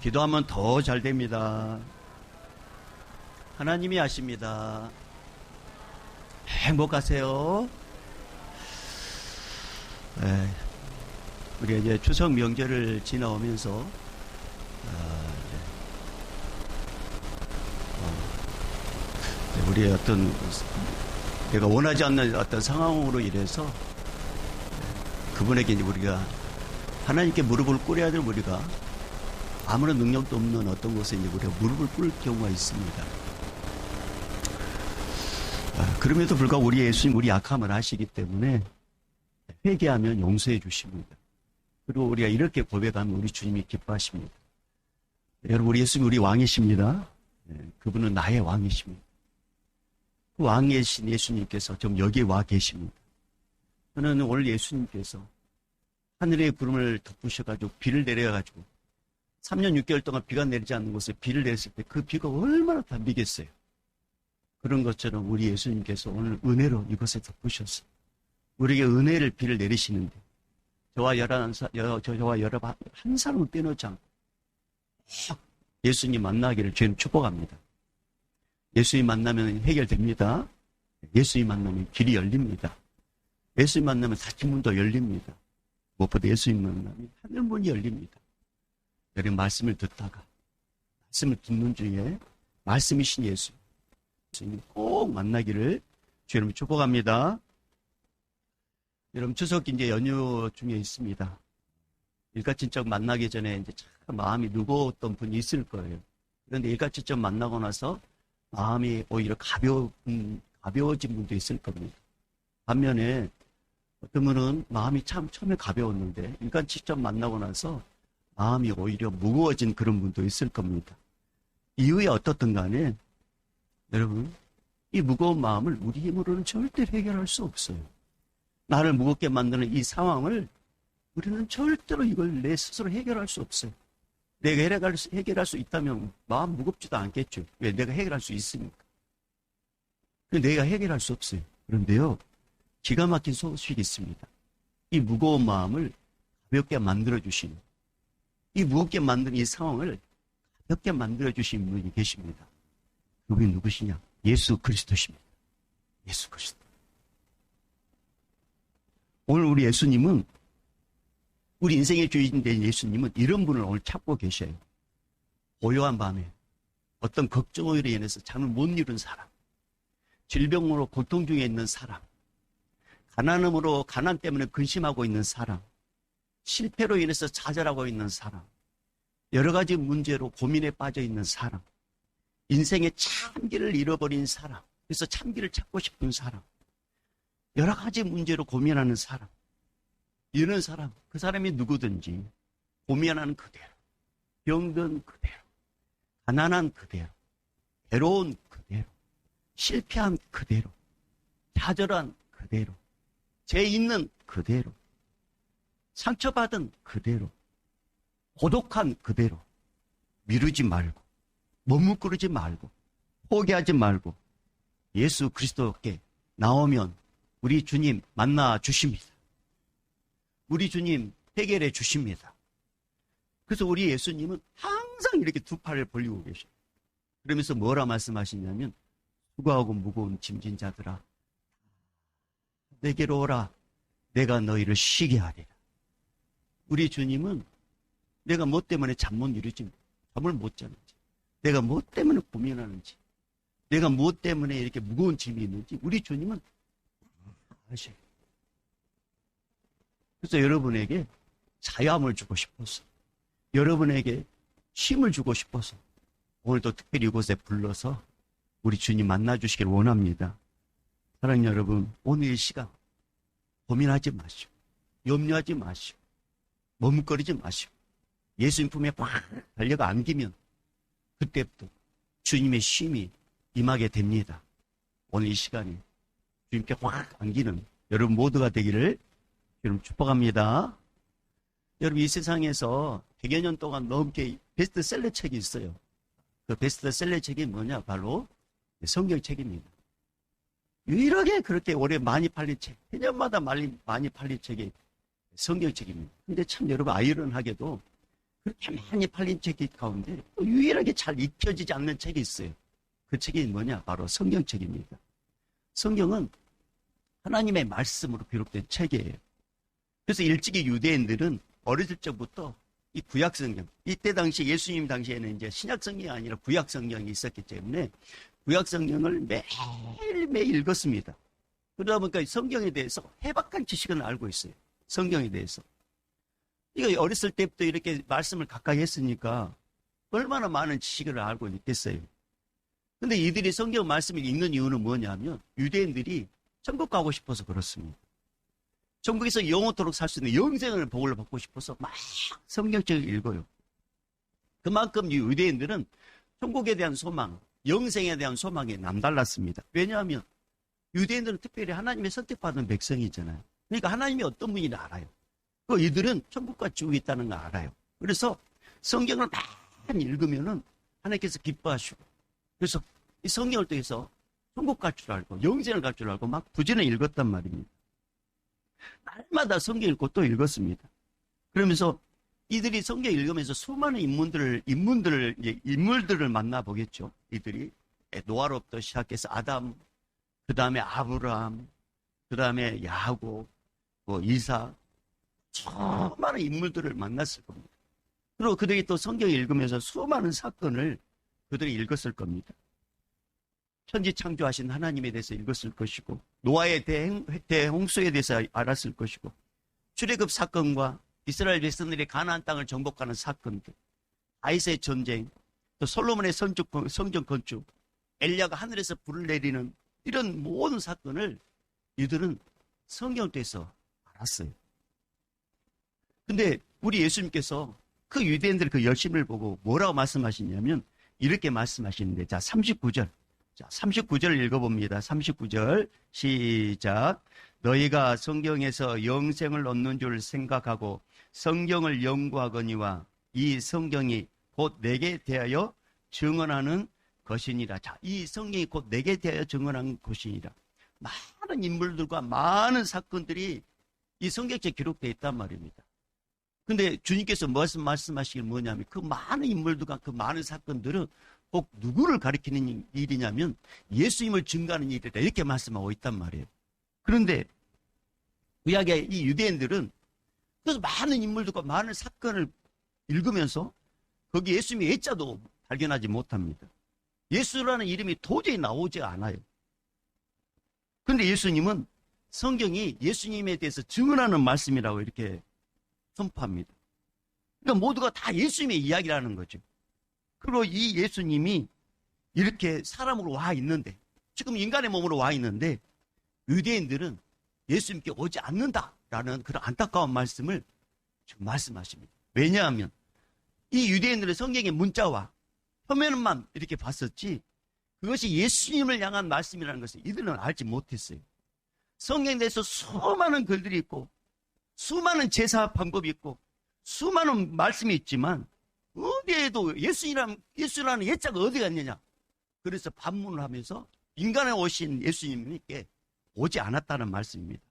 기도하면 더 잘 됩니다. 하나님이 아십니다. 행복하세요. 우리가 이제 추석 명절을 지나오면서 우리의 어떤 내가 원하지 않는 어떤 상황으로 인해서 그분에게 이제 우리가 하나님께 무릎을 꿇어야 될 우리가 아무런 능력도 없는 어떤 곳에 이제 우리가 무릎을 꿇을 경우가 있습니다. 그럼에도 불구하고 우리 예수님 우리 약함을 아시기 때문에 회개하면 용서해 주십니다. 그리고 우리가 이렇게 고백하면 우리 주님이 기뻐하십니다. 여러분, 우리 예수님 우리 왕이십니다. 그분은 나의 왕이십니다. 그 왕이신 예수님께서 지금 여기에 와 계십니다. 저는 오늘 예수님께서 하늘의 구름을 덮으셔가지고 비를 내려가지고 3년 6개월 동안 비가 내리지 않는 곳에 비를 내렸을 때 그 비가 얼마나 담비겠어요. 그런 것처럼 우리 예수님께서 오늘 은혜로 이곳에 덮으셔서 우리에게 은혜를 비를 내리시는데 저와 여러분 한 사람은 빼놓지 않고 예수님 만나기를 주님 축복합니다. 예수님 만나면 해결됩니다. 예수님 만나면 길이 열립니다. 예수님 만나면 닫힌 문도 열립니다. 무엇보다 예수님 만나면 하늘문이 열립니다. 여러분 말씀을 듣다가 말씀을 듣는 중에 말씀이신 예수님 꼭 만나기를 주님 축복합니다. 여러분 추석 이제 연휴 중에 있습니다. 일가친척 만나기 전에 이제 참 마음이 무거웠던 분이 있을 거예요. 그런데 일가친척 만나고 나서 마음이 오히려 가벼워진 분도 있을 겁니다. 반면에 어떤 분은 마음이 참 처음에 가벼웠는데 일가친척 만나고 나서 마음이 오히려 무거워진 그런 분도 있을 겁니다. 이유에 어떻든 간에 여러분 이 무거운 마음을 우리 힘으로는 절대 해결할 수 없어요. 나를 무겁게 만드는 이 상황을 우리는 절대로 이걸 내 스스로 해결할 수 없어요. 내가 해결할 수 있다면 마음 무겁지도 않겠죠. 왜? 내가 해결할 수 있으니까. 근데 내가 해결할 수 없어요. 그런데요, 기가 막힌 소식이 있습니다. 이 무거운 마음을 가볍게 만들어주시는, 이 무겁게 만든 이 상황을 가볍게 만들어주신 분이 계십니다. 그분이 누구시냐? 예수 그리스도십니다. 예수 그리스도. 오늘 우리 예수님은, 우리 인생의 주인 된 예수님은 이런 분을 오늘 찾고 계셔요. 고요한 밤에 어떤 걱정으로 인해서 잠을 못 이룬 사람, 질병으로 고통 중에 있는 사람, 가난 때문에 근심하고 있는 사람, 실패로 인해서 좌절하고 있는 사람, 여러 가지 문제로 고민에 빠져 있는 사람, 인생의 참기를 잃어버린 사람, 그래서 참기를 찾고 싶은 사람, 여러 가지 문제로 고민하는 사람, 이런 사람, 그 사람이 누구든지 고민하는 그대로, 병든 그대로, 가난한 그대로, 괴로운 그대로, 실패한 그대로, 좌절한 그대로, 죄 있는 그대로, 상처받은 그대로, 고독한 그대로 미루지 말고, 머뭇거리지 말고, 포기하지 말고 예수 그리스도께 나오면 우리 주님 만나 주십니다. 우리 주님 해결해 주십니다. 그래서 우리 예수님은 항상 이렇게 두 팔을 벌리고 계셔요. 그러면서 뭐라 말씀하시냐면 수고하고 무거운 짐진 자들아 내게로 오라 내가 너희를 쉬게 하리라. 우리 주님은 내가 뭐 때문에 잠 못 이루지, 잠을 못 자는지, 내가 뭐 때문에 고민하는지, 내가 뭐 때문에 이렇게 무거운 짐이 있는지 우리 주님은 아셔요. 그래서 여러분에게 자유함을 주고 싶어서, 여러분에게 힘을 주고 싶어서 오늘도 특별히 이곳에 불러서 우리 주님 만나주시길 원합니다. 사랑하는 여러분, 오늘 이 시간 고민하지 마시고 염려하지 마시고 머뭇거리지 마시고 예수님 품에 꽉 달려가 안기면 그때부터 주님의 쉼이 임하게 됩니다. 오늘 이 시간이 주님께 꽉 안기는 여러분 모두가 되기를 여러분 축복합니다. 여러분 이 세상에서 100여 년 동안 넘게 베스트셀러 책이 있어요. 그 베스트셀러 책이 뭐냐? 바로 성경책입니다. 유일하게 그렇게 오래 많이 팔린 책, 해년마다 많이 팔린 책이 성경책입니다. 근데 참 여러분 아이러니하게도 그렇게 많이 팔린 책이 가운데 또 유일하게 잘 익혀지지 않는 책이 있어요. 그 책이 뭐냐? 바로 성경책입니다. 성경은 하나님의 말씀으로 기록된 책이에요. 그래서 일찍이 유대인들은 어렸을 적부터 이 구약성경, 이때 당시 예수님 당시에는 이제 신약성경이 아니라 구약성경이 있었기 때문에 구약성경을 매일매일 읽었습니다. 그러다 보니까 성경에 대해서 해박한 지식은 알고 있어요. 성경에 대해서. 이거 어렸을 때부터 이렇게 말씀을 가까이 했으니까 얼마나 많은 지식을 알고 있겠어요. 근데 이들이 성경 말씀을 읽는 이유는 뭐냐면 유대인들이 천국 가고 싶어서 그렇습니다. 천국에서 영원토록 살 수 있는 영생을 복을 받고 싶어서 막 성경책을 읽어요. 그만큼 유대인들은 천국에 대한 소망, 영생에 대한 소망이 남달랐습니다. 왜냐하면 유대인들은 특별히 하나님의 선택받은 백성이잖아요. 그러니까 하나님이 어떤 분인지 알아요. 그 이들은 천국과 지옥이 있다는 걸 알아요. 그래서 성경을 많이 읽으면은 하나님께서 기뻐하시고, 그래서 이 성경을 통해서 천국 갈 줄 알고 영생을 갈 줄 알고 막 부지런히 읽었단 말입니다. 날마다 성경 읽고 또 읽었습니다. 그러면서 이들이 성경 읽으면서 수많은 인물들을 만나보겠죠. 이들이 노아로부터 시작해서 아담, 그 다음에 아브라함, 그 다음에 야곱, 이삭, 수많은 인물들을 만났을 겁니다. 그리고 그들이 또 성경을 읽으면서 수많은 사건을 그들이 읽었을 겁니다. 천지 창조하신 하나님에 대해서 읽었을 것이고, 노아의 대홍수에 대해서 알았을 것이고, 출애굽 사건과 이스라엘 백성들이 가나안 땅을 정복하는 사건들, 다윗의 전쟁, 또 솔로몬의 성전 건축, 엘리야가 하늘에서 불을 내리는 이런 모든 사건을 이들은 성경을 통해서 알았어요. 근데 우리 예수님께서 그 유대인들의 그 열심을 보고 뭐라고 말씀하시냐면 이렇게 말씀하시는데, 자, 39절. 자, 39절을 읽어봅니다. 39절 시작. 너희가 성경에서 영생을 얻는 줄 생각하고 성경을 연구하거니와 이 성경이 곧 내게 대하여 증언하는 것이니라. 자, 이 성경이 곧 내게 대하여 증언하는 것이니라. 많은 인물들과 많은 사건들이 이 성경책에 기록되어 있단 말입니다. 근데 주님께서 말씀하시길 뭐냐면 그 많은 인물들과 그 많은 사건들은 꼭 누구를 가리키는 일이냐면 예수님을 증거하는 일이다, 이렇게 말씀하고 있단 말이에요. 그런데 구약의 이 유대인들은 그래서 많은 인물들과 많은 사건을 읽으면서 거기 예수님의 예자도 발견하지 못합니다. 예수라는 이름이 도저히 나오지 않아요. 그런데 예수님은 성경이 예수님에 대해서 증언하는 말씀이라고 이렇게 선포합니다. 그러니까 모두가 다 예수님의 이야기라는 거죠. 그리고 이 예수님이 이렇게 사람으로 와 있는데, 지금 인간의 몸으로 와 있는데 유대인들은 예수님께 오지 않는다라는 그런 안타까운 말씀을 지금 말씀하십니다. 왜냐하면 이 유대인들은 성경의 문자와 표면만 이렇게 봤었지 그것이 예수님을 향한 말씀이라는 것을 이들은 알지 못했어요. 성경에 대해서 수많은 글들이 있고 수많은 제사 방법이 있고 수많은 말씀이 있지만 어디에도 예수라는 예자가 어디가 있느냐. 그래서 반문을 하면서 인간에 오신 예수님께 오지 않았다는 말씀입니다.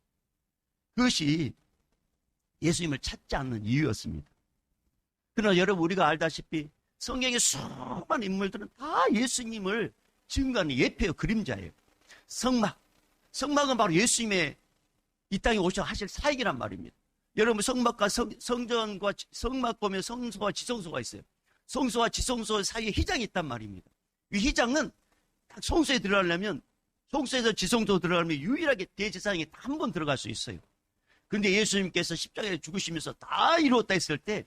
그것이 예수님을 찾지 않는 이유였습니다. 그러나 여러분, 우리가 알다시피 성경의 수많은 인물들은 다 예수님을 증거하는 예표요, 그림자예요. 성막은 바로 예수님의 이 땅에 오셔 하실 사역이란 말입니다. 여러분, 성막과 성전과 성막 보면 성소와 지성소가 있어요. 성소와 지성소 사이에 휘장이 있단 말입니다. 이 휘장은 딱 성소에 들어가려면, 성소에서 지성소 들어가려면 유일하게 대제사장이 한 번 들어갈 수 있어요. 그런데 예수님께서 십자가에 죽으시면서 다 이루었다 했을 때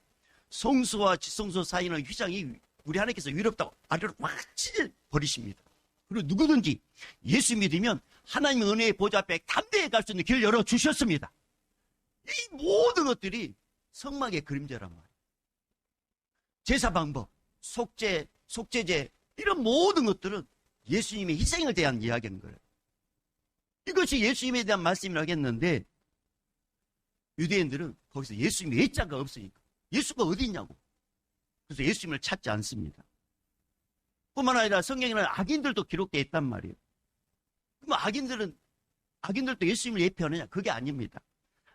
성소와 지성소 사이는 휘장이 우리 하나님께서 위롭다고 아래로 확 찢어버리십니다. 그리고 누구든지 예수 믿으면 하나님의 은혜의 보좌 앞에 담대히 갈 수 있는 길을 열어주셨습니다. 이 모든 것들이 성막의 그림자란 말이에요. 제사 방법, 속죄제 이런 모든 것들은 예수님의 희생을 대한 이야기인 거예요. 이것이 예수님에 대한 말씀이라고 했는데 유대인들은 거기서 예수님의 예자가 없으니까 예수가 어디 있냐고. 그래서 예수님을 찾지 않습니다. 뿐만 아니라 성경에는 악인들도 기록되어 있단 말이에요. 그럼 악인들도 예수님을 예표하느냐? 그게 아닙니다.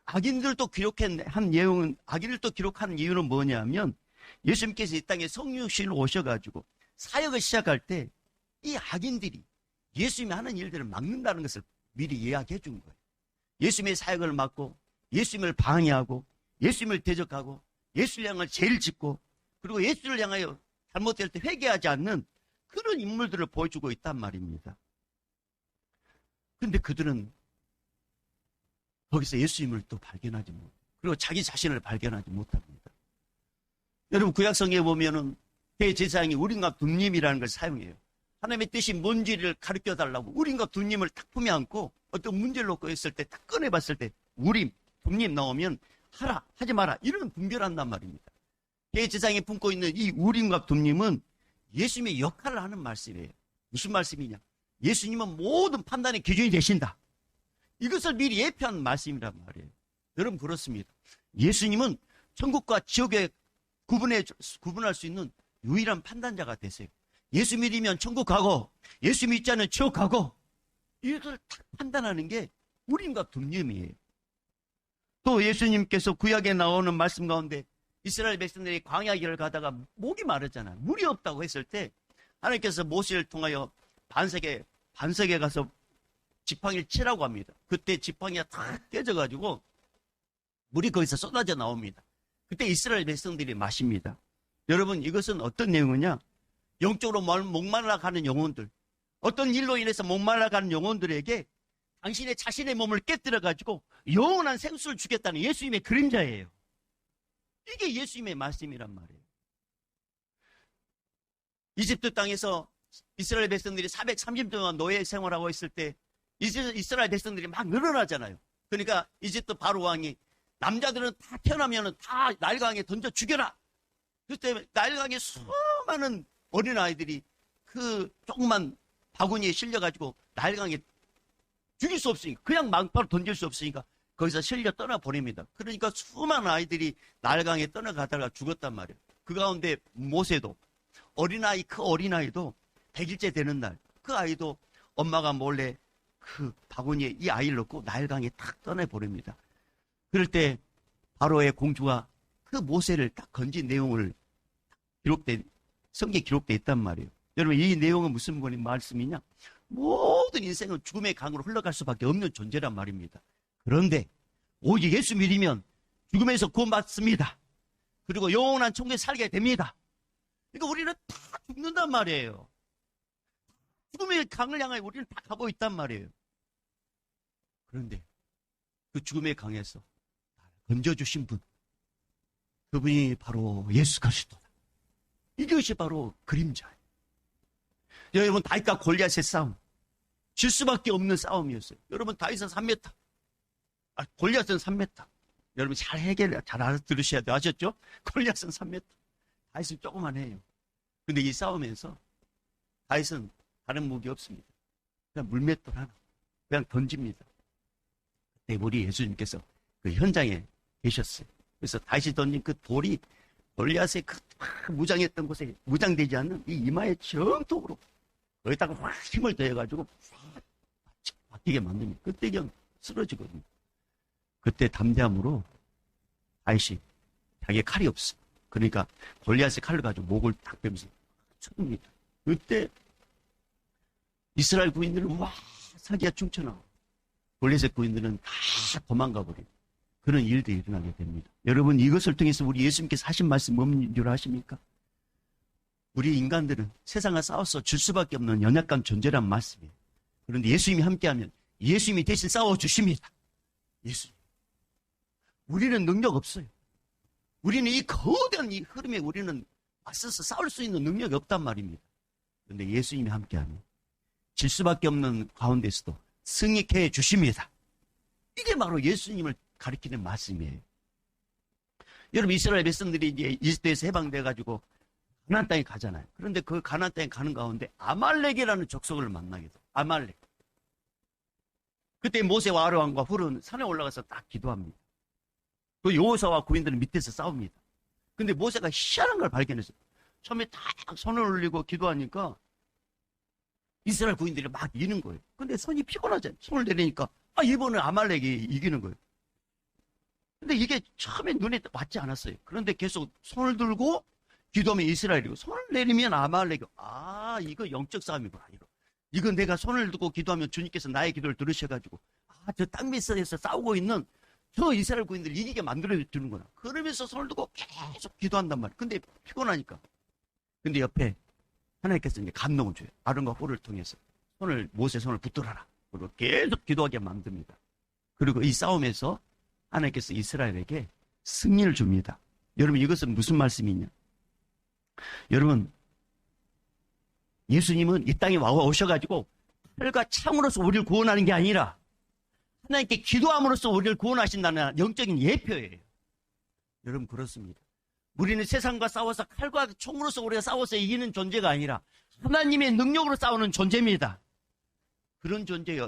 악인들도 기록한 이유는 뭐냐면 예수님께서 이 땅에 성육신으로 오셔가지고 사역을 시작할 때 이 악인들이 예수님이 하는 일들을 막는다는 것을 미리 이야기해 준 거예요. 예수님의 사역을 막고 예수님을 방해하고 예수님을 대적하고 예수를 향해 죄를 짓고 그리고 예수를 향하여 잘못될 때 회개하지 않는 그런 인물들을 보여주고 있단 말입니다. 그런데 그들은 거기서 예수님을 또 발견하지 못해요. 그리고 자기 자신을 발견하지 못합니다. 여러분 구약성경에 보면은 대제사장이 우림과 둠림이라는 걸 사용해요. 하나님의 뜻이 뭔지를 가르쳐달라고 우림과 둠림을 딱 품에 안고 어떤 문제를 놓고 있을 때 딱 꺼내봤을 때 우림, 둠림 나오면 하라, 하지 마라 이런 분별한단 말입니다. 대제사장이 품고 있는 이 우림과 둠림은 예수님의 역할을 하는 말씀이에요. 무슨 말씀이냐? 예수님은 모든 판단의 기준이 되신다. 이것을 미리 예표한 말씀이란 말이에요. 여러분 그렇습니다. 예수님은 천국과 지옥에 구분할 수 있는 유일한 판단자가 되세요. 예수 믿으면 천국 가고 예수 믿지 않으면 지옥 가고 이것을 딱 판단하는 게 우림과 둠림이에요. 또 예수님께서 구약에 나오는 말씀 가운데 이스라엘 백성들이 광야 길을 가다가 목이 마르잖아요. 물이 없다고 했을 때 하나님께서 모세를 통하여 반석에 가서 지팡이를 치라고 합니다. 그때 지팡이가 탁 깨져가지고 물이 거기서 쏟아져 나옵니다. 그때 이스라엘 백성들이 마십니다. 여러분 이것은 어떤 내용이냐? 영적으로 목말라가는 영혼들, 어떤 일로 인해서 목말라가는 영혼들에게 당신의 자신의 몸을 깨뜨려가지고 영원한 생수를 주겠다는 예수님의 그림자예요. 이게 예수님의 말씀이란 말이에요. 이집트 땅에서 이스라엘 백성들이 430년 동안 노예 생활하고 있을 때 이스라엘 백성들이 막 늘어나잖아요. 그러니까 이집트 바로 왕이 남자들은 다 태어나면 다 나일강에 던져 죽여라. 그때 나일강에 수많은 어린아이들이 그 조그만 바구니에 실려가지고 나일강에 죽일 수 없으니까 그냥 망바로 던질 수 없으니까 거기서 실려 떠나보냅니다. 그러니까 수많은 아이들이 나일강에 떠나가다가 죽었단 말이에요. 그 가운데 모세도 그 어린아이도 100일째 되는 날 그 아이도 엄마가 몰래 그 바구니에 이 아이를 넣고 나일강에 탁 떠나보냅니다. 그럴 때 바로의 공주가 그 모세를 딱 건진 내용을 성경에 기록되어 있단 말이에요. 여러분 이 내용은 무슨 말씀이냐? 모든 인생은 죽음의 강으로 흘러갈 수밖에 없는 존재란 말입니다. 그런데 오직 예수 믿으면 죽음에서 구원받습니다. 그리고 영원한 천국에 살게 됩니다. 그러니까 우리는 다 죽는단 말이에요. 죽음의 강을 향해 우리는 다 가고 있단 말이에요. 그런데 그 죽음의 강에서 건져주신 분, 그분이 바로 예수 그리스도다. 이것이 바로 그림자예요. 여러분 다윗과 골리앗의 싸움, 질 수밖에 없는 싸움이었어요. 여러분 다윗은 3m, 골리앗은 3m. 여러분 잘 알아들으셔야 돼요. 아셨죠? 골리앗은 3m, 다윗은 조그만 해요. 근데 이 싸움에서 다윗은 다른 무기 없습니다. 그냥 물맷돌 하나 그냥 던집니다. 그때 우리 예수님께서 그 현장에 계셨어요. 그래서 다윗이 던진 그 돌이 골리앗의 그 무장했던 곳에 무장되지 않는 이 이마의 정통으로 거기다가 확 힘을 더해가지고 확 바뀌게 만듭니다. 그때 그냥 쓰러지거든요. 그때 담대함으로 다윗이 자기의 칼이 없어. 그러니까 골리앗의 칼을 가지고 목을 딱 베면서 쳤습니다. 그때 이스라엘 구인들은 와 사기가 충천하고 골리앗의 구인들은 다 도망가 버리고 그런 일들이 일어나게 됩니다. 여러분 이것을 통해서 우리 예수님께서 하신 말씀 뭔 줄 아십니까? 우리 인간들은 세상과 싸워서 줄 수밖에 없는 연약한 존재란 말씀이에요. 그런데 예수님이 함께하면 예수님이 대신 싸워주십니다. 예수님. 우리는 능력 없어요. 우리는 이 거대한 이 흐름에 우리는 맞서서 싸울 수 있는 능력이 없단 말입니다. 그런데 예수님이 함께하면 질 수밖에 없는 가운데서도 승리케 해주십니다. 이게 바로 예수님을 가리키는 말씀이에요. 여러분 이스라엘 백성들이 이제 이집트에서 해방돼가지고 가나안 땅에 가잖아요. 그런데 그 가나안 땅에 가는 가운데 아말렉이라는 족속을 만나게 돼요. 아말렉. 그때 모세와 아론과 훌은 산에 올라가서 딱 기도합니다. 그 여호수아와 구인들은 밑에서 싸웁니다. 근데 모세가 희한한 걸 발견했어요. 처음에 딱 손을 올리고 기도하니까 이스라엘 구인들이 막 이기는 거예요. 근데 손이 피곤하잖아요. 손을 내리니까 이번에 아말렉이 이기는 거예요. 근데 이게 처음에 눈에 왔지 않았어요. 그런데 계속 손을 들고 기도하면 이스라엘이고, 손을 내리면 아말렉이고, 이거 영적 싸움이구나, 이거 내가 손을 두고 기도하면 주님께서 나의 기도를 들으셔가지고, 저 땅 밑에서 싸우고 있는 저 이스라엘 군인들 이기게 만들어주는구나. 그러면서 손을 두고 계속 기도한단 말이에요. 근데 피곤하니까. 근데 옆에 하나님께서 이제 감동을 줘요. 아론과 홀을 통해서. 모세 손을 붙들어라. 그리고 계속 기도하게 만듭니다. 그리고 이 싸움에서 하나님께서 이스라엘에게 승리를 줍니다. 여러분, 이것은 무슨 말씀이냐? 여러분, 예수님은 이 땅에 오셔가지고 칼과 창으로서 우리를 구원하는 게 아니라 하나님께 기도함으로써 우리를 구원하신다는 영적인 예표예요. 여러분, 그렇습니다. 우리는 세상과 싸워서 칼과 총으로서 우리가 싸워서 이기는 존재가 아니라 하나님의 능력으로 싸우는 존재입니다. 그런 존재에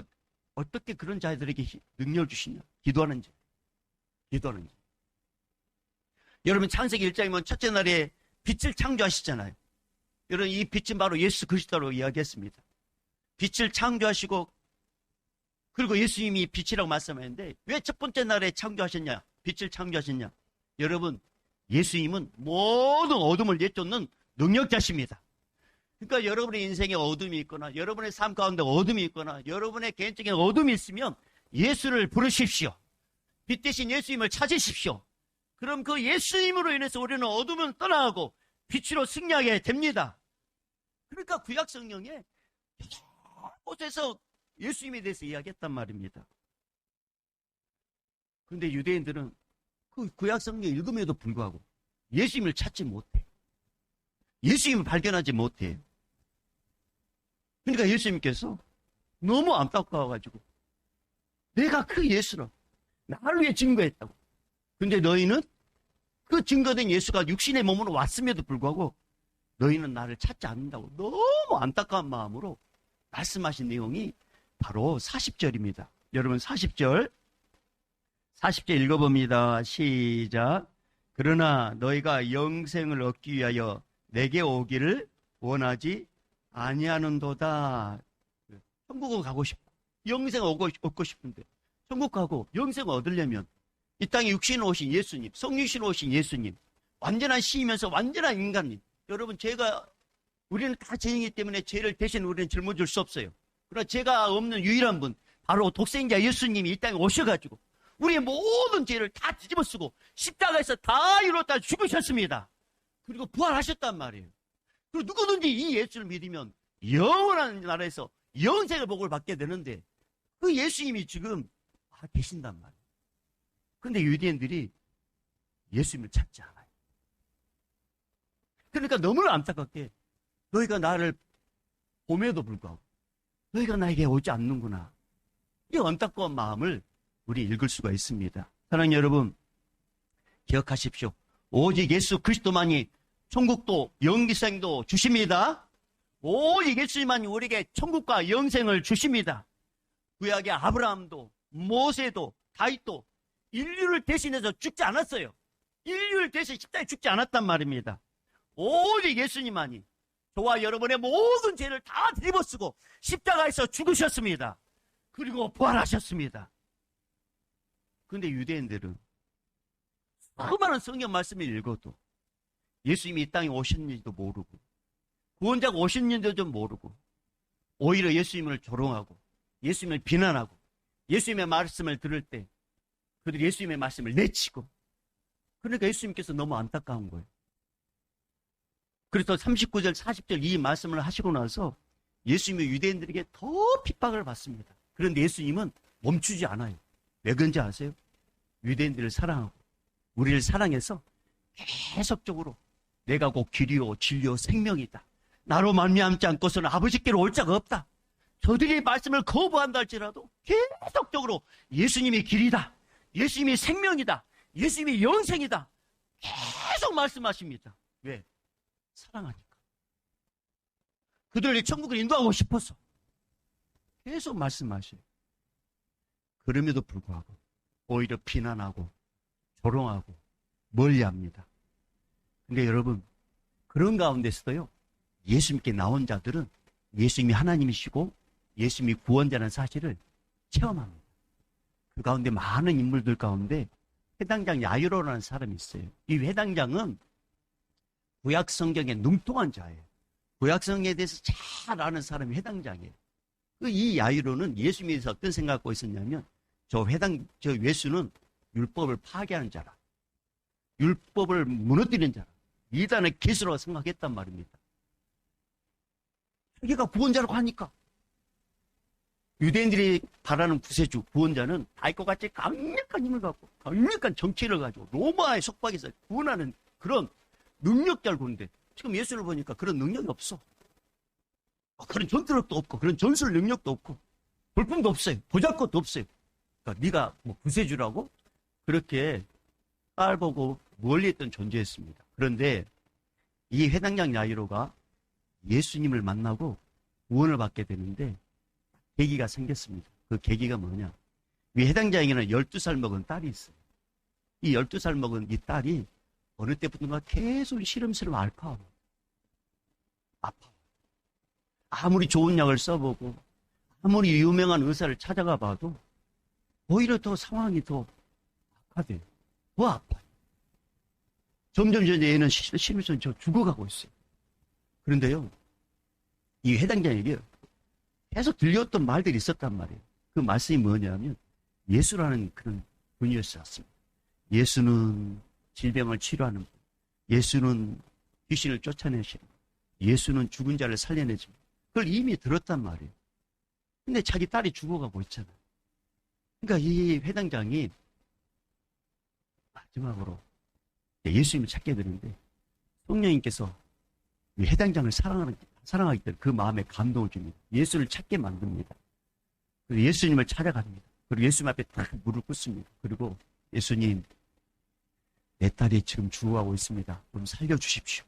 어떻게 그런 자들에게 능력을 주시냐? 기도하는지. 여러분, 창세기 1장에 보면 첫째 날에 빛을 창조하시잖아요. 여러분, 이 빛은 바로 예수 그리스도로 이야기했습니다. 빛을 창조하시고, 그리고 예수님이 빛이라고 말씀하셨는데 왜 첫 번째 날에 창조하셨냐? 빛을 창조하셨냐? 여러분, 예수님은 모든 어둠을 내쫓는 능력자십니다. 그러니까 여러분의 인생에 어둠이 있거나 여러분의 삶 가운데 어둠이 있거나 여러분의 개인적인 어둠이 있으면 예수를 부르십시오. 빛 대신 예수님을 찾으십시오. 그럼 그 예수님으로 인해서 우리는 어둠은 떠나가고 빛으로 승리하게 됩니다. 그러니까 구약 성경에 곳에서 예수님에 대해서 이야기했단 말입니다. 그런데 유대인들은 그 구약 성경 읽음에도 불구하고 예수님을 찾지 못해. 예수님을 발견하지 못해. 그러니까 예수님께서 너무 안타까워가지고 내가 그 예수를 나를 위해 증거했다고. 근데 너희는 그 증거된 예수가 육신의 몸으로 왔음에도 불구하고 너희는 나를 찾지 않는다고 너무 안타까운 마음으로 말씀하신 내용이 바로 40절입니다. 여러분, 40절 읽어봅니다. 시작. 그러나 너희가 영생을 얻기 위하여 내게 오기를 원하지 아니하는도다. 천국은 가고 싶어. 영생을 얻고 싶은데 천국 가고 영생을 얻으려면 이 땅에 육신으로 오신 예수님, 성육신으로 오신 예수님, 완전한 시이면서 완전한 인간님. 여러분, 우리는 다 죄인이기 때문에 죄를 대신 우리는 짊어질 수 없어요. 그러나 죄가 없는 유일한 분, 바로 독생자 예수님이 이 땅에 오셔가지고 우리의 모든 죄를 다 뒤집어 쓰고 십자가에서 다 이뤘다 죽으셨습니다. 그리고 부활하셨단 말이에요. 그리고 누구든지 이 예수를 믿으면 영원한 나라에서 영생의 복을 받게 되는데 그 예수님이 지금 계신단 말이에요. 그런데 유대인들이 예수님을 찾지 않아요. 그러니까 너무나 안타깝게 너희가 나를 봄에도 불구하고 너희가 나에게 오지 않는구나. 이 안타까운 마음을 우리 읽을 수가 있습니다. 사랑하는 여러분, 기억하십시오. 오직 예수 그리스도만이 천국도 영생도 주십니다. 오직 예수님만이 우리에게 천국과 영생을 주십니다. 구약의 아브라함도 모세도 다윗도 인류를 대신해서 죽지 않았어요. 인류를 대신 십자가에 죽지 않았단 말입니다. 오직 예수님만이 저와 여러분의 모든 죄를 다 뒤집어쓰고 십자가에서 죽으셨습니다. 그리고 부활하셨습니다. 그런데 유대인들은 수많은 성경 말씀을 읽어도 예수님이 이 땅에 오셨는지도 모르고 구원자가 오셨는지도 모르고 오히려 예수님을 조롱하고 예수님을 비난하고 예수님의 말씀을 들을 때 그들이 예수님의 말씀을 내치고, 그러니까 예수님께서 너무 안타까운 거예요. 그래서 39절 40절 이 말씀을 하시고 나서 예수님이 유대인들에게 더 핍박을 받습니다. 그런데 예수님은 멈추지 않아요. 왜 그런지 아세요? 유대인들을 사랑하고 우리를 사랑해서 계속적으로 내가 곧 길이요 진리요 생명이다. 나로 말미암지 않고서는 아버지께로 올 자가 없다. 저들이 말씀을 거부한다 할지라도 계속적으로 예수님이 길이다. 예수님이 생명이다. 예수님이 영생이다. 계속 말씀하십니다. 왜? 사랑하니까. 그들을 천국을 인도하고 싶어서 계속 말씀하셔요. 그럼에도 불구하고 오히려 비난하고 조롱하고 멀리합니다. 근데 여러분, 그런 가운데서도요, 예수님께 나온 자들은 예수님이 하나님이시고 예수님이 구원자라는 사실을 체험합니다. 그 가운데 많은 인물들 가운데 회당장 야이로라는 사람이 있어요. 이 회당장은 구약 성경에 능통한 자예요. 구약 성경에 대해서 잘 아는 사람이 회당장이에요. 이 야이로는 예수님에 대해서 어떤 생각 갖고 있었냐면 저 예수는 율법을 파괴하는 자라. 율법을 무너뜨리는 자라. 이단의 기수라고 생각했단 말입니다. 자기가 구원자라고 하니까. 유대인들이 바라는 구세주, 구원자는 다윗과 같이 강력한 힘을 갖고 강력한 정치를 가지고 로마의 속박에서 구원하는 그런 능력자를 보는데 지금 예수를 보니까 그런 능력이 없어. 그런 전투력도 없고 그런 전술 능력도 없고 볼품도 없어요. 보잘것도 없어요. 그러니까 네가 뭐 구세주라고 그렇게 깔보고 멀리 했던 존재였습니다. 그런데 이 회당장 야이로가 예수님을 만나고 구원을 받게 되는데 계기가 생겼습니다. 그 계기가 뭐냐? 이 회당장에게는 12살 먹은 딸이 있어요. 이 12살 먹은 이 딸이 어느 때부터인가 계속 시름시름 아파. 아무리 좋은 약을 써보고 아무리 유명한 의사를 찾아가 봐도 오히려 더 상황이 더 악화돼요. 더 아파요. 점점 얘는 시름시름 죽어가고 있어요. 그런데요, 이 회당장에게 계속 들려왔던 말들이 있었단 말이에요. 그 말씀이 뭐냐면 예수라는 그런 분이었습니다. 예수는 질병을 치료하는 분. 예수는 귀신을 쫓아내시는 분. 예수는 죽은 자를 살려내지 분. 그걸 이미 들었단 말이에요. 근데 자기 딸이 죽어가고 있잖아요. 그러니까 이 회당장이 마지막으로 예수님을 찾게 되는데 성령님께서 이 회당장을 사랑하기 때문에 그 마음에 감동을 줍니다. 예수를 찾게 만듭니다. 그리고 예수님을 찾아갑니다. 그리고 예수님 앞에 딱 무릎 꿇습니다. 그리고 예수님, 내 딸이 지금 죽어가고 있습니다. 좀 살려주십시오.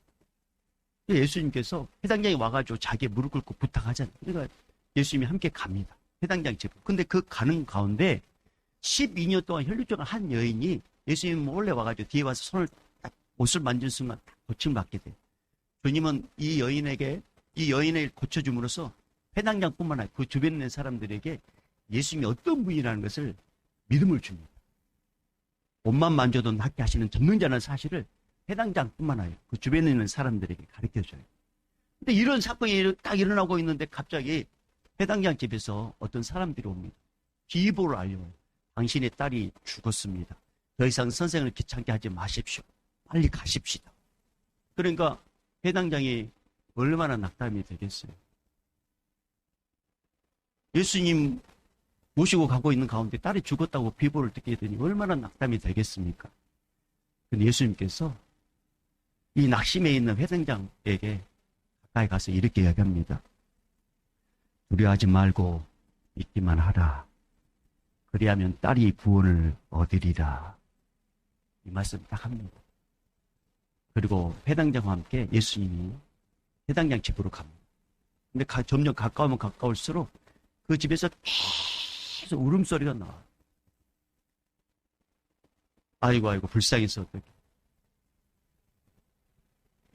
예수님께서 회당장이 와가지고 자기 무릎 꿇고 부탁하잖아요. 그러니까 예수님이 함께 갑니다. 회당장 집으로. 근데 그 가는 가운데 12년 동안 혈루증을 한 여인이 예수님 몰래 와가지고 뒤에 와서 손을 딱 옷을 만진 순간 딱 고침받게 돼요. 주님은 이 여인을 고쳐줌으로써 회당장뿐만 아니라 그 주변에 있는 사람들에게 예수님이 어떤 분이라는 것을 믿음을 줍니다. 옷만 만져도 낫게 하시는 전능자라는 사실을 회당장뿐만 아니라 그 주변에 있는 사람들에게 가르쳐줘요. 근데 이런 사건이 딱 일어나고 있는데 갑자기 회당장 집에서 어떤 사람들이 옵니다. 기보를 알려요. 당신의 딸이 죽었습니다. 더 이상 선생을 귀찮게 하지 마십시오. 빨리 가십시다. 그러니까 회당장이 얼마나 낙담이 되겠어요. 예수님 모시고 가고 있는 가운데 딸이 죽었다고 비보를 듣게 되니 얼마나 낙담이 되겠습니까? 근데 예수님께서 이 낙심해 있는 회당장에게 가까이 가서 이렇게 이야기합니다. 두려워하지 말고 믿기만 하라. 그리하면 딸이 구원을 얻으리라. 이 말씀 딱 합니다. 그리고 회당장과 함께 예수님이 회당장 집으로 갑니다. 근데 점점 가까우면 가까울수록 그 집에서 계속 울음소리가 나와요. 아이고 불쌍해서 어떡해.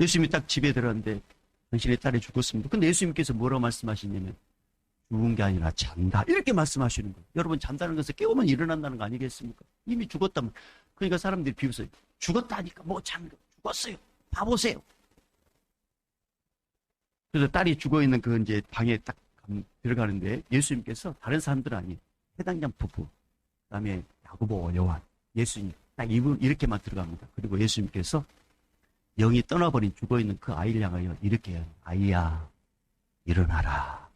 예수님이 딱 집에 들어갔는데 당신의 딸이 죽었습니다. 근데 예수님께서 뭐라고 말씀하시냐면 죽은 게 아니라 잔다. 이렇게 말씀하시는 거예요. 여러분 잔다는 것은 깨우면 일어난다는 거 아니겠습니까? 이미 죽었다면. 그러니까 사람들이 비웃어요. 죽었다니까 뭐 죽었어요. 봐보세요. 그래서 딸이 죽어있는 그 이제 방에 딱 들어가는데 예수님께서 다른 사람들 아니에요. 회당장 부부, 그 다음에 야고보, 요한, 예수님 딱 이렇게만 들어갑니다. 그리고 예수님께서 영이 떠나버린 죽어있는 그 아이를 향하여 이렇게 해요. 아이야, 일어나라.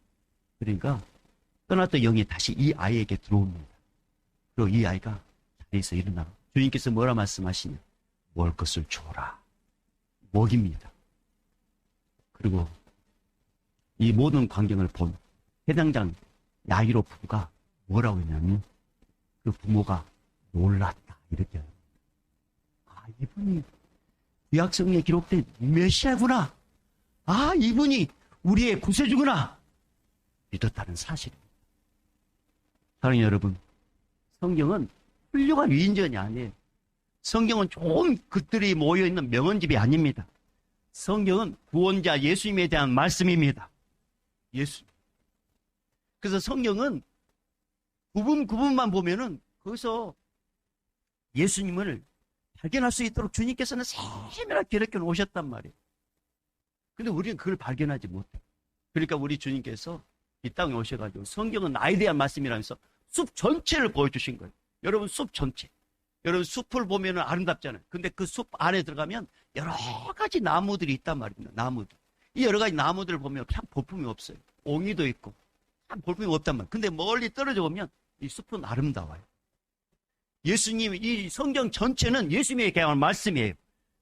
그러니까 떠났던 영이 다시 이 아이에게 들어옵니다. 그리고 이 아이가 자리에서 일어나고 주님께서 뭐라 말씀하시냐? 먹을 것을 주어라. 먹입니다. 그리고 이 모든 광경을 본 회당장 야이로 부부가 뭐라고 했냐면 그 부모가 놀랐다. 이렇게 합니다. 이분이 구약성경에 기록된 메시아구나. 이분이 우리의 구세주구나. 믿었다는 사실입니다. 사랑하는 여러분, 성경은 훌륭한 위인전이 아니에요. 성경은 좋은 것들이 모여있는 명언집이 아닙니다. 성경은 구원자 예수님에 대한 말씀입니다. 예수. 그래서 성경은 구분만 보면은 거기서 예수님을 발견할 수 있도록 주님께서는 세밀하게 기록해 놓으셨단 말이에요. 근데 우리는 그걸 발견하지 못해. 그러니까 우리 주님께서 이 땅에 오셔가지고 성경은 나에 대한 말씀이라면서 숲 전체를 보여주신 거예요. 여러분, 숲 전체. 여러분, 숲을 보면 아름답잖아요. 근데 그 숲 안에 들어가면 여러 가지 나무들이 있단 말입니다. 나무들. 이 여러 가지 나무들을 보면 참 볼품이 없어요. 옹이도 있고 참 볼품이 없단 말이에요. 근데 멀리 떨어져 보면 이 숲은 아름다워요. 예수님, 이 성경 전체는 예수님의 개혁한 말씀이에요.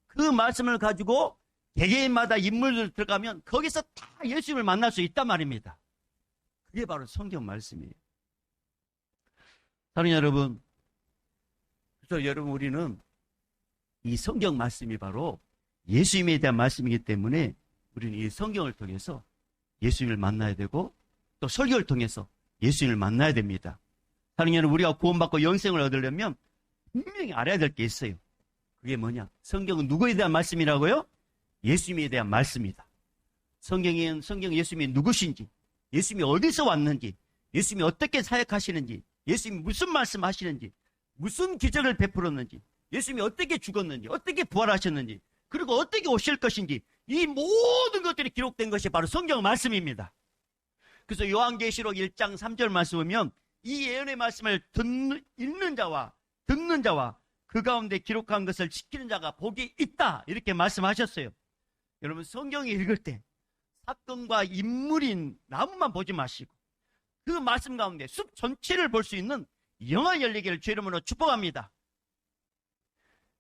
그 말씀을 가지고 개개인마다 인물들 들어가면 거기서 다 예수님을 만날 수 있단 말입니다. 그게 바로 성경 말씀이에요. 사랑하는 여러분, 그래서 여러분, 우리는 이 성경 말씀이 바로 예수님에 대한 말씀이기 때문에 우리는 이 성경을 통해서 예수님을 만나야 되고 또 설교를 통해서 예수님을 만나야 됩니다. 사랑하는 여러분, 우리가 구원받고 영생을 얻으려면 분명히 알아야 될 게 있어요. 그게 뭐냐? 성경은 누구에 대한 말씀이라고요? 예수님에 대한 말씀이다. 성경 예수님이 누구신지, 예수님이 어디서 왔는지, 예수님이 어떻게 사역하시는지, 예수님이 무슨 말씀 하시는지, 무슨 기적을 베풀었는지, 예수님이 어떻게 죽었는지, 어떻게 부활하셨는지, 그리고 어떻게 오실 것인지, 이 모든 것들이 기록된 것이 바로 성경 말씀입니다. 그래서 요한계시록 1장 3절 말씀 보면 이 예언의 말씀을 읽는 자와 듣는 자와 그 가운데 기록한 것을 지키는 자가 복이 있다, 이렇게 말씀하셨어요. 여러분, 성경을 읽을 때 사건과 인물인 나무만 보지 마시고 그 말씀 가운데 숲 전체를 볼 수 있는 영화 열리기를 주 이름으로 축복합니다.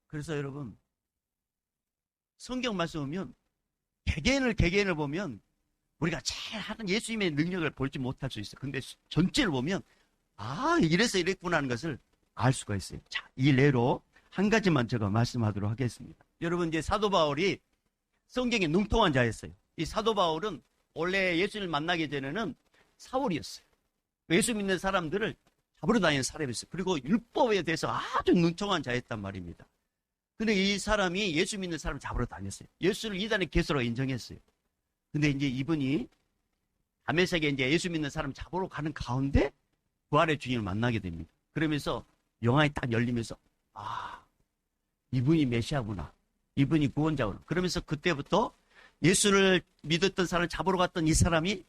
그래서 여러분, 성경 말씀 보면 개개인을 보면 우리가 잘 하는 예수님의 능력을 볼지 못할 수 있어요. 근데 전체를 보면 이래서 이랬구나 하는 것을 알 수가 있어요. 자, 이 예로 한 가지만 제가 말씀하도록 하겠습니다. 여러분, 이제 사도 바울이 성경에 능통한 자였어요. 이 사도 바울은 원래 예수님을 만나기 전에는 사울이었어요. 예수 믿는 사람들을 잡으러 다니는 사람이었어요. 그리고 율법에 대해서 아주 능통한 자였단 말입니다. 근데 이 사람이 예수 믿는 사람을 잡으러 다녔어요. 예수를 이단의 개수로 인정했어요. 근데 이제 이분이 다메섹에 이제 예수 믿는 사람 잡으러 가는 가운데 부활의 주님을 만나게 됩니다. 그러면서 영안이 딱 열리면서 이분이 메시아구나, 이분이 구원자구나. 그러면서 그때부터 예수를 믿었던 사람을 잡으러 갔던 이 사람이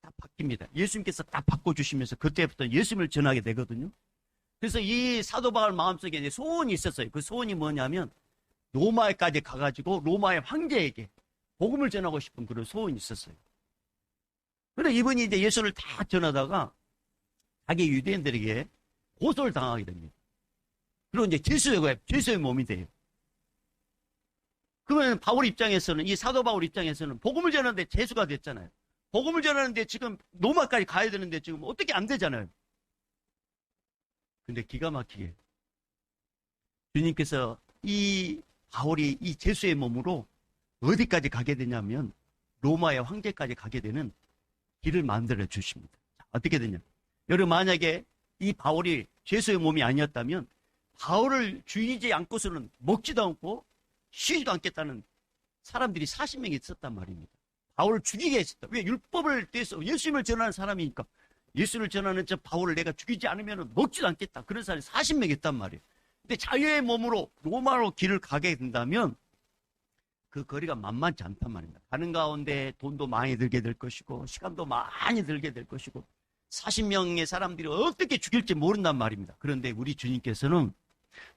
딱 바뀝니다. 예수님께서 딱 바꿔주시면서 그때부터 예수님을 전하게 되거든요. 그래서 이 사도 바울 마음속에 이제 소원이 있었어요. 그 소원이 뭐냐면 로마에까지 가가지고 로마의 황제에게 복음을 전하고 싶은 그런 소원이 있었어요. 그런데 이분이 이제 예수를 다 전하다가 자기 유대인들에게 고소를 당하게 됩니다. 그리고 이제 죄수의 몸이 돼요. 그러면 바울 입장에서는, 이 사도 바울 입장에서는 복음을 전하는데 죄수가 됐잖아요. 복음을 전하는데 지금 로마까지 가야 되는데 지금 어떻게 안 되잖아요. 근데 기가 막히게 주님께서 이 바울이 이 죄수의 몸으로 어디까지 가게 되냐면 로마의 황제까지 가게 되는 길을 만들어 주십니다. 자, 어떻게 되냐? 여러분, 만약에 이 바울이 죄수의 몸이 아니었다면 바울을 죽이지 않고서는 먹지도 않고 쉬지도 않겠다는 사람들이 40명이 있었단 말입니다. 바울을 죽이게 했었다. 왜? 율법을 떼서 예수님을 전하는 사람이니까. 예수를 전하는 저 바울을 내가 죽이지 않으면 먹지도 않겠다. 그런 사람이 40명 있단 말이에요. 근데 자유의 몸으로 로마로 길을 가게 된다면 그 거리가 만만치 않단 말입니다. 가는 가운데 돈도 많이 들게 될 것이고 시간도 많이 들게 될 것이고 40명의 사람들이 어떻게 죽일지 모른단 말입니다. 그런데 우리 주님께서는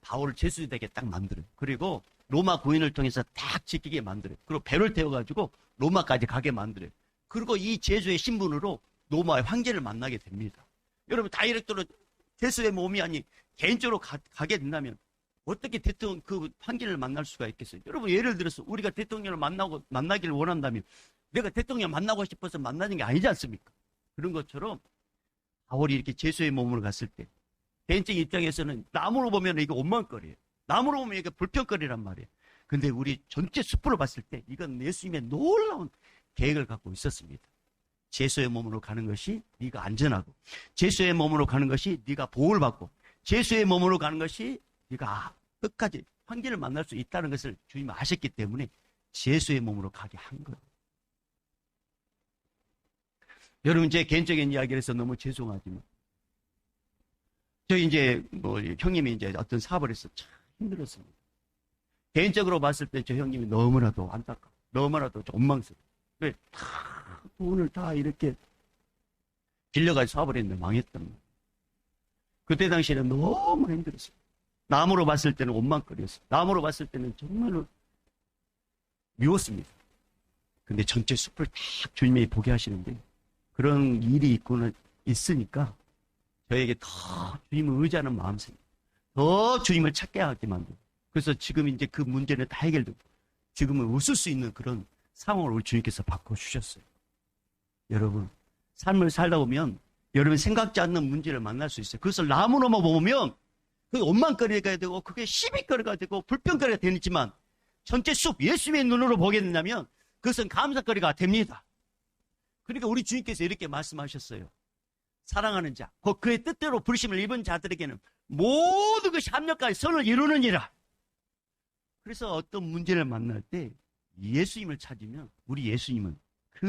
바울을 죄수되게 딱 만들어요. 그리고 로마 고인을 통해서 딱 지키게 만들어요. 그리고 배를 태워가지고 로마까지 가게 만들어요. 그리고 이 죄수의 신분으로 로마의 황제를 만나게 됩니다. 여러분, 다이렉트로 죄수의 몸이 아니 개인적으로 가게 된다면 어떻게 대통령 그 황제를 만날 수가 있겠어요? 여러분, 예를 들어서 우리가 대통령을 만나기를 원한다면 내가 대통령 만나고 싶어서 만나는 게 아니지 않습니까? 그런 것처럼 바울이 이렇게 죄수의 몸으로 갔을 때 개인적인 입장에서는 나무로 보면 이게 원망거리예요. 나무로 보면 이게 불평거리란 말이에요. 근데 우리 전체 숲으로 봤을 때 이건 예수님의 놀라운 계획을 갖고 있었습니다. 죄수의 몸으로 가는 것이 네가 안전하고, 죄수의 몸으로 가는 것이 네가 보호를 받고, 죄수의 몸으로 가는 것이 네가 끝까지 황제를 만날 수 있다는 것을 주님이 아셨기 때문에 죄수의 몸으로 가게 한 거예요. 여러분, 제 개인적인 이야기를 해서 너무 죄송하지만 저 이제 형님이 이제 어떤 사업을 해서 참 힘들었습니다. 개인적으로 봤을 때 저 형님이 너무나도 안타까워. 너무나도 원망스러워. 왜? 다 돈을 다 이렇게 빌려가지고 사버렸는데 망했단 말이에요. 그때 당시에는 너무 힘들었어요. 남으로 봤을 때는 원망거리였어요. 남으로 봤을 때는 정말로 미웠습니다. 근데 전체 숲을 다 주님이 보게 하시는데 그런 일이 있으니까 저에게 더 주님을 의지하는 마음 생겨. 더 주님을 찾게 하게 만들고. 그래서 지금 이제 그 문제는 다 해결되고 지금은 웃을 수 있는 그런 상황을 우리 주님께서 바꿔주셨어요. 여러분, 삶을 살다 보면 여러분 생각지 않는 문제를 만날 수 있어요. 그것을 남으로만 보면 그게 원망거리가 되고 그게 시비거리가 되고 불평거리가 되지만 전체 숲 예수님의 눈으로 보게 된다면 그것은 감사거리가 됩니다. 그러니까 우리 주님께서 이렇게 말씀하셨어요. 사랑하는 자, 곧 그의 뜻대로 부르심을 입은 자들에게는 모든 것이 합력하여 선을 이루느니라. 그래서 어떤 문제를 만날 때 예수님을 찾으면 우리 예수님은 그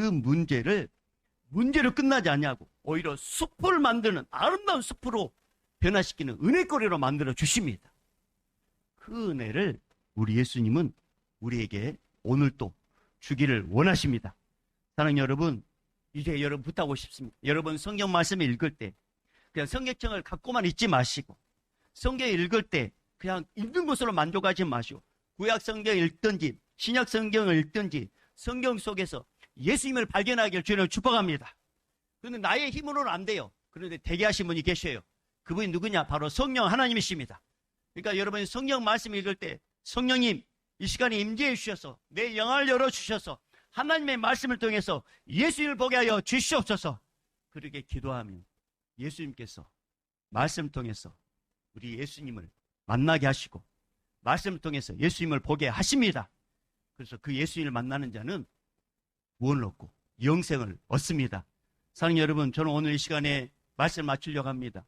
문제로 끝나지 않냐고 오히려 숲을 만드는 아름다운 숲으로 변화시키는 은혜거리로 만들어 주십니다. 그 은혜를 우리 예수님은 우리에게 오늘 또 주기를 원하십니다. 사랑하는 여러분, 이제 여러분 부탁하고 싶습니다. 여러분 성경 말씀을 읽을 때 그냥 성경책을 갖고만 읽지 마시고 성경 읽을 때 그냥 읽는 것으로 만족하지 마시고 구약 성경 읽든지 신약 성경을 읽든지 성경 속에서 예수님을 발견하기를 주님을 축복합니다. 그런데 나의 힘으로는 안 돼요. 그런데 되게 하신 분이 계셔요. 그분이 누구냐? 바로 성령 하나님이십니다. 그러니까 여러분이 성경 말씀 읽을 때 성령님 이 시간에 임재해 주셔서 내 영을 열어주셔서 하나님의 말씀을 통해서 예수님을 보게 하여 주시옵소서. 그렇게 기도하면 예수님께서 말씀을 통해서 우리 예수님을 만나게 하시고 말씀을 통해서 예수님을 보게 하십니다. 그래서 그 예수님을 만나는 자는 구원을 얻고 영생을 얻습니다. 사랑하는 여러분, 저는 오늘 이 시간에 말씀을 마치려고 합니다.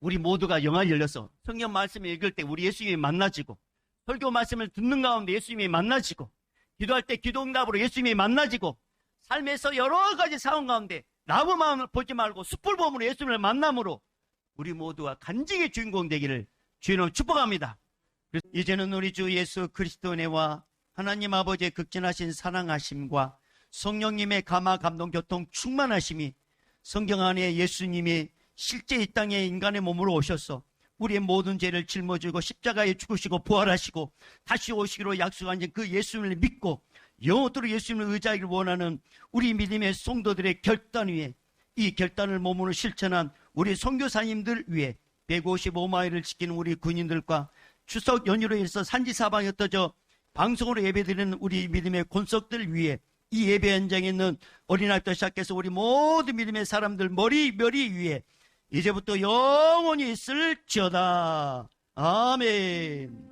우리 모두가 영을 열려서 성경 말씀을 읽을 때 우리 예수님이 만나지고 설교 말씀을 듣는 가운데 예수님이 만나지고 기도할 때 기도응답으로 예수님이 만나지고 삶에서 여러 가지 상황 가운데 나무만 보지 말고 숲을 보므로 예수님을 만남으로 우리 모두가 간직의 주인공 되기를 주님으로 축복합니다. 이제는 우리 주 예수 그리스도 은혜와 하나님 아버지의 극진하신 사랑하심과 성령님의 감화 감동 교통 충만하심이 성경 안에 예수님이 실제 이 땅에 인간의 몸으로 오셔서 우리의 모든 죄를 짊어지고 십자가에 죽으시고 부활하시고 다시 오시기로 약속하신 그 예수님을 믿고 영원토록 예수님을 의지하기를 원하는 우리 믿음의 성도들의 결단 위에 이 결단을 몸으로 실천한 우리 선교사님들 위에 155마일을 지키는 우리 군인들과 추석 연휴로 인해서 산지사방에 흩어져 방송으로 예배드리는 우리 믿음의 권속들 위에 이 예배 현장에 있는 어린아이부터 시작해서 우리 모든 믿음의 사람들 머리 위에 이제부터 영원히 있을지어다. 아멘.